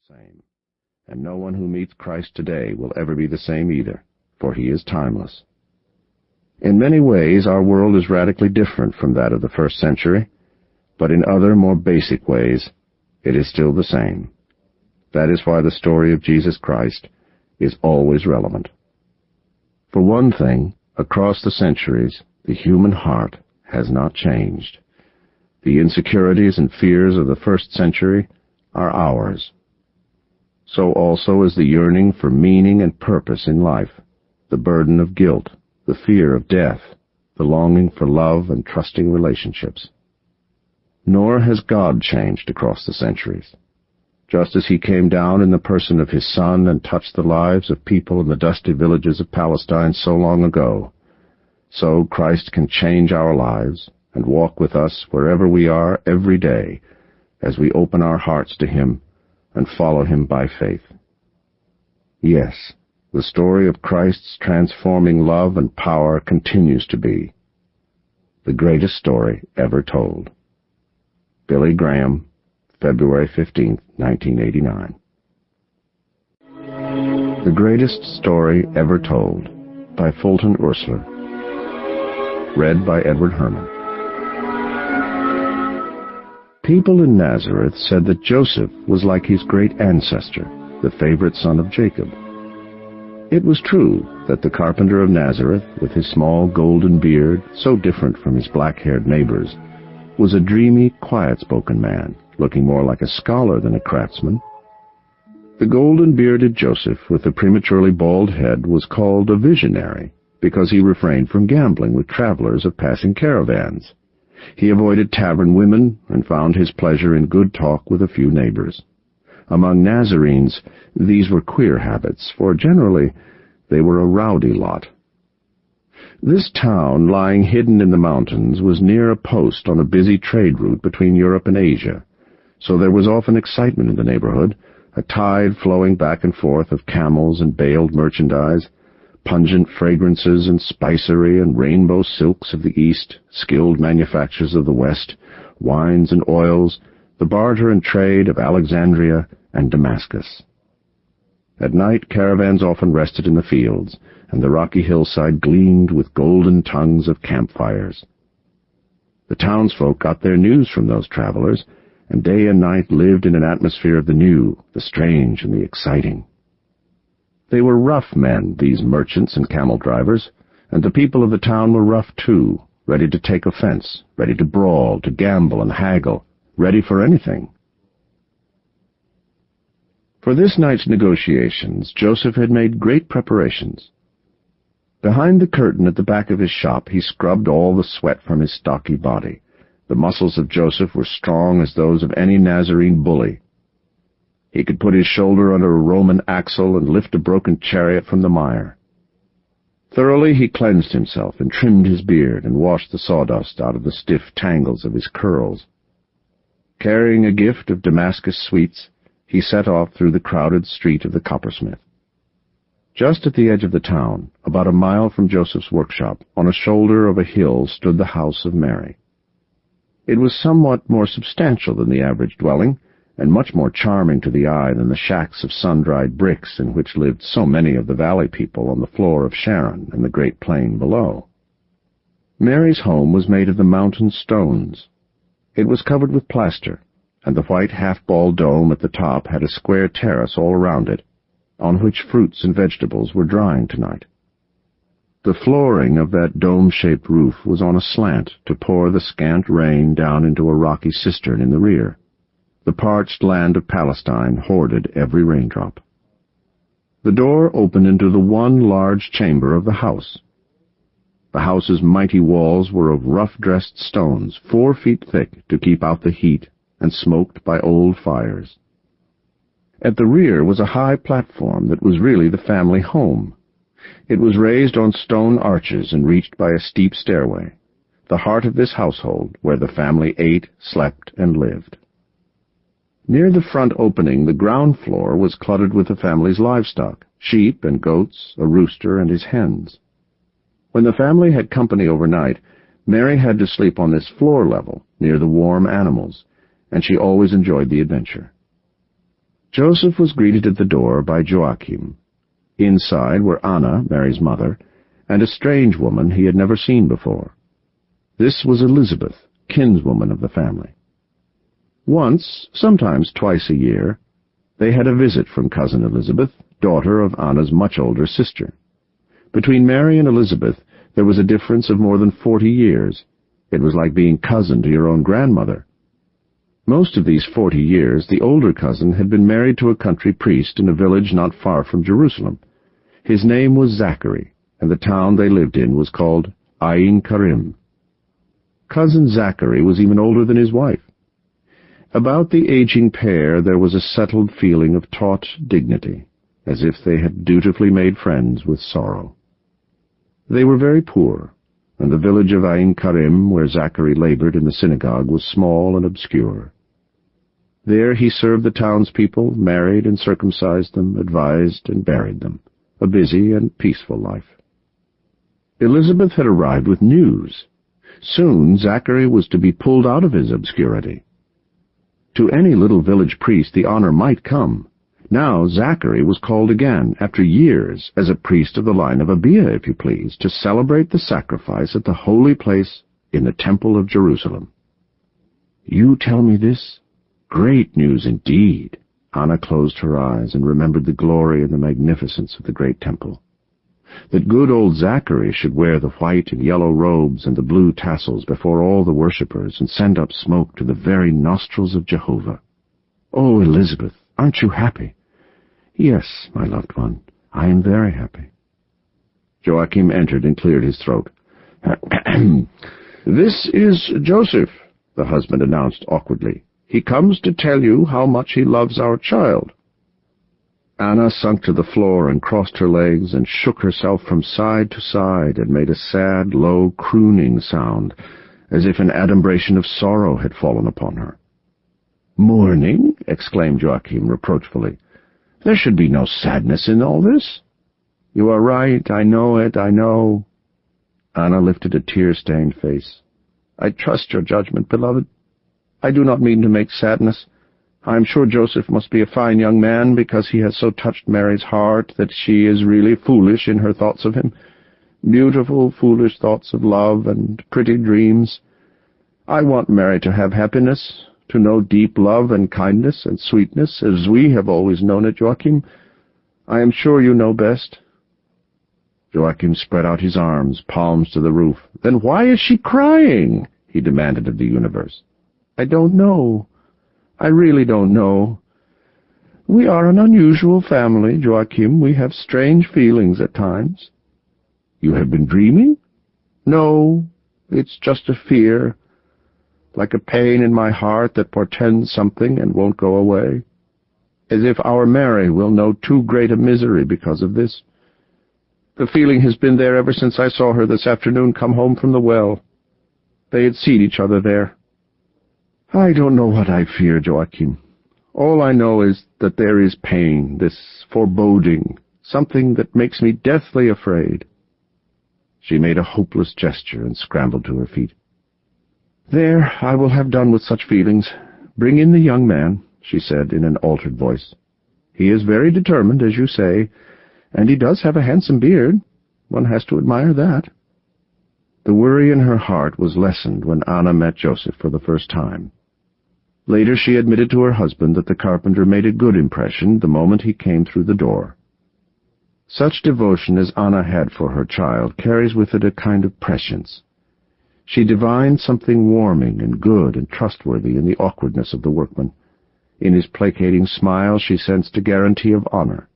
same, and no one who meets Christ today will ever be the same either, for he is timeless. In many ways, our world is radically different from that of the first century, but in other, more basic ways, it is still the same. That is why the story of Jesus Christ is always relevant. For one thing, across the centuries, the human heart has not changed. The insecurities and fears of the first century are ours. So also is the yearning for meaning and purpose in life, the burden of guilt, the fear of death, the longing for love and trusting relationships. Nor has God changed across the centuries. Just as he came down in the person of his Son and touched the lives of people in the dusty villages of Palestine so long ago, so Christ can change our lives and walk with us wherever we are every day as we open our hearts to him and follow him by faith. Yes, the story of Christ's transforming love and power continues to be the greatest story ever told. Billy Graham, February 15, 1989. The Greatest Story Ever Told by Fulton Oursler. Read by Edward Herman. People in Nazareth said that Joseph was like his great ancestor, the favorite son of Jacob. It was true that the carpenter of Nazareth, with his small golden beard, so different from his black-haired neighbors, was a dreamy, quiet-spoken man, looking more like a scholar than a craftsman. The golden-bearded Joseph with the prematurely bald head was called a visionary because he refrained from gambling with travelers of passing caravans. He avoided tavern women and found his pleasure in good talk with a few neighbors. Among Nazarenes, these were queer habits, for generally they were a rowdy lot. This town, lying hidden in the mountains, was near a post on a busy trade route between Europe and Asia, so there was often excitement in the neighborhood, a tide flowing back and forth of camels and baled merchandise, pungent fragrances and spicery and rainbow silks of the East, skilled manufactures of the West, wines and oils, the barter and trade of Alexandria and Damascus. At night, caravans often rested in the fields, and the rocky hillside gleamed with golden tongues of campfires. The townsfolk got their news from those travelers, and day and night lived in an atmosphere of the new, the strange, and the exciting. They were rough men, these merchants and camel drivers, and the people of the town were rough too, ready to take offense, ready to brawl, to gamble and haggle, ready for anything. For this night's negotiations, Joseph had made great preparations. Behind the curtain at the back of his shop, he scrubbed all the sweat from his stocky body. The muscles of Joseph were strong as those of any Nazarene bully. He could put his shoulder under a Roman axle and lift a broken chariot from the mire. Thoroughly he cleansed himself and trimmed his beard and washed the sawdust out of the stiff tangles of his curls. Carrying a gift of Damascus sweets, he set off through the crowded street of the coppersmith. Just at the edge of the town, about a mile from Joseph's workshop, on a shoulder of a hill stood the house of Mary. It was somewhat more substantial than the average dwelling, and much more charming to the eye than the shacks of sun-dried bricks in which lived so many of the valley people on the floor of Sharon and the great plain below. Mary's home was made of the mountain stones. It was covered with plaster, and the white half-ball dome at the top had a square terrace all around it, on which fruits and vegetables were drying tonight. The flooring of that dome-shaped roof was on a slant to pour the scant rain down into a rocky cistern in the rear. The parched land of Palestine hoarded every raindrop. The door opened into the one large chamber of the house. The house's mighty walls were of rough-dressed stones, 4 feet thick to keep out the heat, and smoked by old fires. At the rear was a high platform that was really the family home. It was raised on stone arches and reached by a steep stairway, the heart of this household where the family ate, slept, and lived. Near the front opening, the ground floor was cluttered with the family's livestock, sheep and goats, a rooster and his hens. When the family had company overnight, Mary had to sleep on this floor level, near the warm animals, and she always enjoyed the adventure. Joseph was greeted at the door by Joachim. Inside were Anna, Mary's mother, and a strange woman he had never seen before. This was Elizabeth, kinswoman of the family. Once, sometimes twice a year, they had a visit from Cousin Elizabeth, daughter of Anna's much older sister. Between Mary and Elizabeth there was a difference of more than 40 years. It was like being cousin to your own grandmother. Most of these 40 years the older cousin had been married to a country priest in a village not far from Jerusalem. His name was Zachary, and the town they lived in was called Ain Karim. Cousin Zachary was even older than his wife. About the aging pair there was a settled feeling of taut dignity, as if they had dutifully made friends with sorrow. They were very poor, and the village of Ain Karim, where Zachary labored in the synagogue, was small and obscure. There he served the townspeople, married and circumcised them, advised and buried them, a busy and peaceful life. Elizabeth had arrived with news. Soon Zachary was to be pulled out of his obscurity. To any little village priest the honor might come. Now Zachary was called again, after years, as a priest of the line of Abiah, if you please, to celebrate the sacrifice at the holy place in the Temple of Jerusalem. "You tell me this? Great news indeed." Anna closed her eyes and remembered the glory and the magnificence of the great temple. That good old Zachary should wear the white and yellow robes and the blue tassels before all the worshippers and send up smoke to the very nostrils of Jehovah. "Oh, Elizabeth, aren't you happy?" "Yes, my loved one, I am very happy." Joachim entered and cleared his throat. "This is Joseph," the husband announced awkwardly. "He comes to tell you how much he loves our child." Anna sunk to the floor and crossed her legs and shook herself from side to side and made a sad, low, crooning sound, as if an adumbration of sorrow had fallen upon her. "Mourning?" exclaimed Joachim reproachfully. "There should be no sadness in all this." "You are right, I know it, I know." Anna lifted a tear-stained face. "I trust your judgment, beloved. I do not mean to make sadness. I am sure Joseph must be a fine young man, because he has so touched Mary's heart that she is really foolish in her thoughts of him. Beautiful, foolish thoughts of love and pretty dreams. I want Mary to have happiness, to know deep love and kindness and sweetness, as we have always known it, Joachim. I am sure you know best." Joachim spread out his arms, palms to the roof. "Then why is she crying?" he demanded of the universe. "I don't know. I really don't know. We are an unusual family, Joachim. We have strange feelings at times." "You have been dreaming?" "No, it's just a fear, like a pain in my heart that portends something and won't go away, as if our Mary will know too great a misery because of this. The feeling has been there ever since I saw her this afternoon come home from the well. They had seen each other there. I don't know what I fear, Joachim. All I know is that there is pain, this foreboding, something that makes me deathly afraid." She made a hopeless gesture and scrambled to her feet. "There, I will have done with such feelings. Bring in the young man," she said in an altered voice. "He is very determined, as you say, and he does have a handsome beard. One has to admire that." The worry in her heart was lessened when Anna met Joseph for the first time. Later she admitted to her husband that the carpenter made a good impression the moment he came through the door. Such devotion as Anna had for her child carries with it a kind of prescience. She divined something warming and good and trustworthy in the awkwardness of the workman. In his placating smile she sensed a guarantee of honor.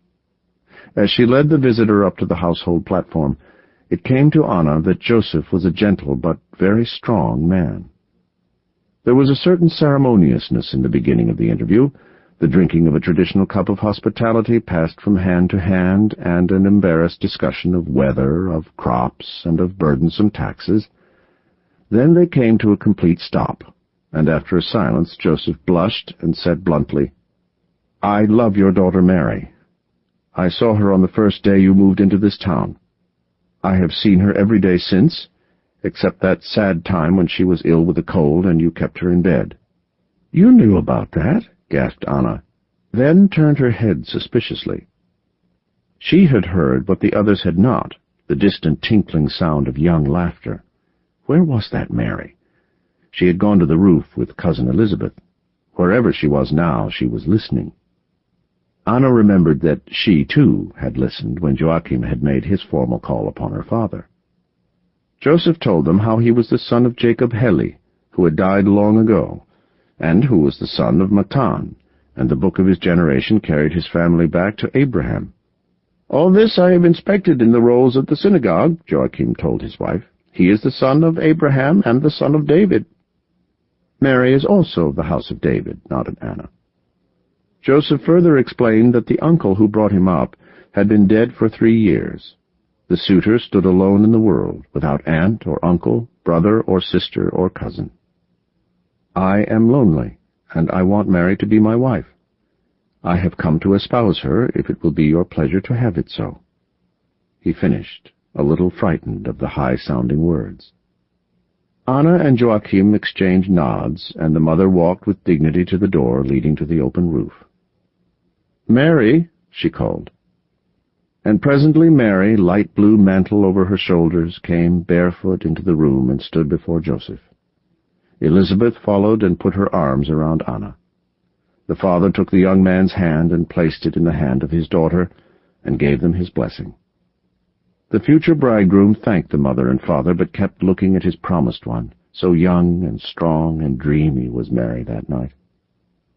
As she led the visitor up to the household platform, it came to Anna that Joseph was a gentle but very strong man. There was a certain ceremoniousness in the beginning of the interview. The drinking of a traditional cup of hospitality passed from hand to hand, and an embarrassed discussion of weather, of crops, and of burdensome taxes. Then they came to a complete stop, and after a silence Joseph blushed and said bluntly, "I love your daughter Mary. I saw her on the first day you moved into this town. I have seen her every day since, except that sad time when she was ill with a cold and you kept her in bed." "You knew about that?" gasped Anna. then turned her head suspiciously. She had heard what the others had not, the distant tinkling sound of young laughter. Where was that Mary? She had gone to the roof with Cousin Elizabeth. Wherever she was now, she was listening. Anna remembered that she, too, had listened when Joachim had made his formal call upon her father. Joseph told them how he was the son of Jacob Heli, who had died long ago, and who was the son of Matan, and the book of his generation carried his family back to Abraham. "All this I have inspected in the rolls of the synagogue," Joachim told his wife. "He is the son of Abraham and the son of David." "Mary is also of the house of David," nodded Anna. Joseph further explained that the uncle who brought him up had been dead for 3 years. The suitor stood alone in the world, without aunt or uncle, brother or sister or cousin. "I am lonely, and I want Mary to be my wife. I have come to espouse her, if it will be your pleasure to have it so." He finished, a little frightened of the high-sounding words. Anna and Joachim exchanged nods, and the mother walked with dignity to the door leading to the open roof. "Mary," she called. And presently Mary, light blue mantle over her shoulders, came barefoot into the room and stood before Joseph. Elizabeth followed and put her arms around Anna. The father took the young man's hand and placed it in the hand of his daughter, and gave them his blessing. The future bridegroom thanked the mother and father, but kept looking at his promised one. So young and strong and dreamy was Mary that night.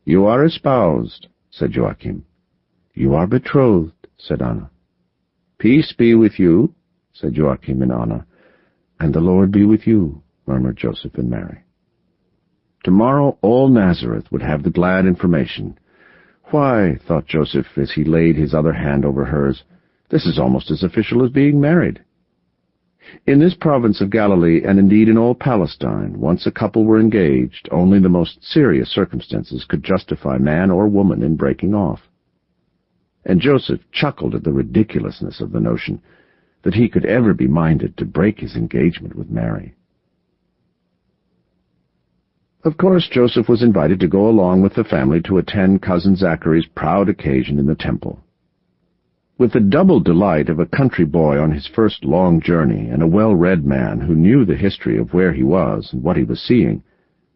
"You are espoused," said Joachim. "You are betrothed," said Anna. "Peace be with you," said Joachim and Anna. "And the Lord be with you," murmured Joseph and Mary. Tomorrow all Nazareth would have the glad information. "Why," thought Joseph as he laid his other hand over hers, "this is almost as official as being married." In this province of Galilee, and indeed in all Palestine, once a couple were engaged, only the most serious circumstances could justify man or woman in breaking off. And Joseph chuckled at the ridiculousness of the notion that he could ever be minded to break his engagement with Mary. Of course, Joseph was invited to go along with the family to attend Cousin Zachary's proud occasion in the temple. With the double delight of a country boy on his first long journey and a well-read man who knew the history of where he was and what he was seeing,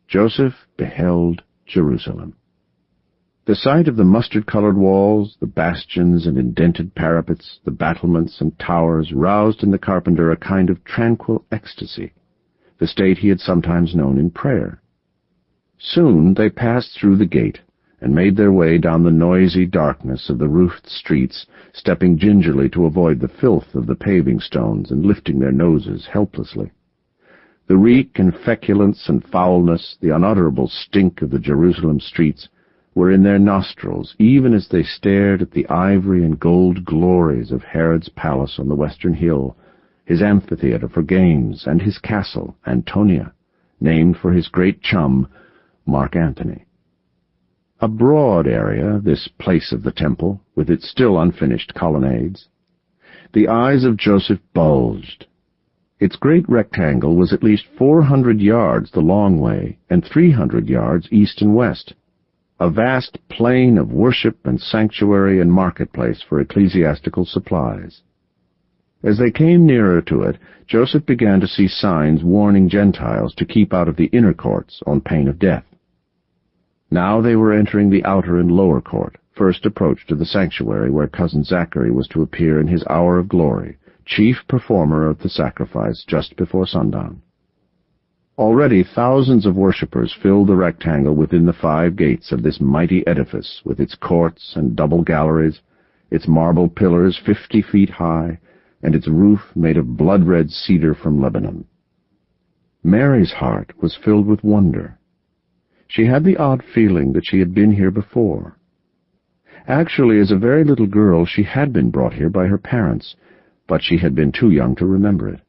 Joseph beheld Jerusalem. The sight of the mustard-colored walls, the bastions and indented parapets, the battlements and towers roused in the carpenter a kind of tranquil ecstasy, the state he had sometimes known in prayer. Soon they passed through the gate and made their way down the noisy darkness of the roofed streets, stepping gingerly to avoid the filth of the paving stones and lifting their noses helplessly. The reek and feculence and foulness, the unutterable stink of the Jerusalem streets, were in their nostrils, even as they stared at the ivory and gold glories of Herod's palace on the western hill, his amphitheater for games, and his castle, Antonia, named for his great chum, Mark Antony. A broad area, this place of the temple, with its still unfinished colonnades. The eyes of Joseph bulged. Its great rectangle was at least 400 yards the long way, and 300 yards east and west. A vast plain of worship and sanctuary and marketplace for ecclesiastical supplies. As they came nearer to it, Joseph began to see signs warning Gentiles to keep out of the inner courts on pain of death. Now they were entering the outer and lower court, first approach to the sanctuary where Cousin Zachary was to appear in his hour of glory, chief performer of the sacrifice just before sundown. Already thousands of worshippers filled the rectangle within the 5 gates of this mighty edifice, with its courts and double galleries, its marble pillars 50 feet high, and its roof made of blood-red cedar from Lebanon. Mary's heart was filled with wonder. She had the odd feeling that she had been here before. Actually, as a very little girl, she had been brought here by her parents, but she had been too young to remember it.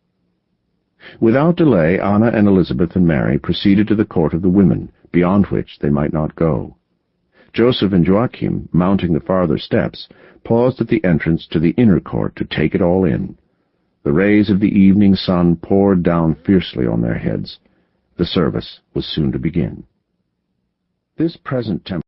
Without delay, Anna and Elizabeth and Mary proceeded to the court of the women, beyond which they might not go. Joseph and Joachim, mounting the farther steps, paused at the entrance to the inner court to take it all in. The rays of the evening sun poured down fiercely on their heads. The service was soon to begin. This present temple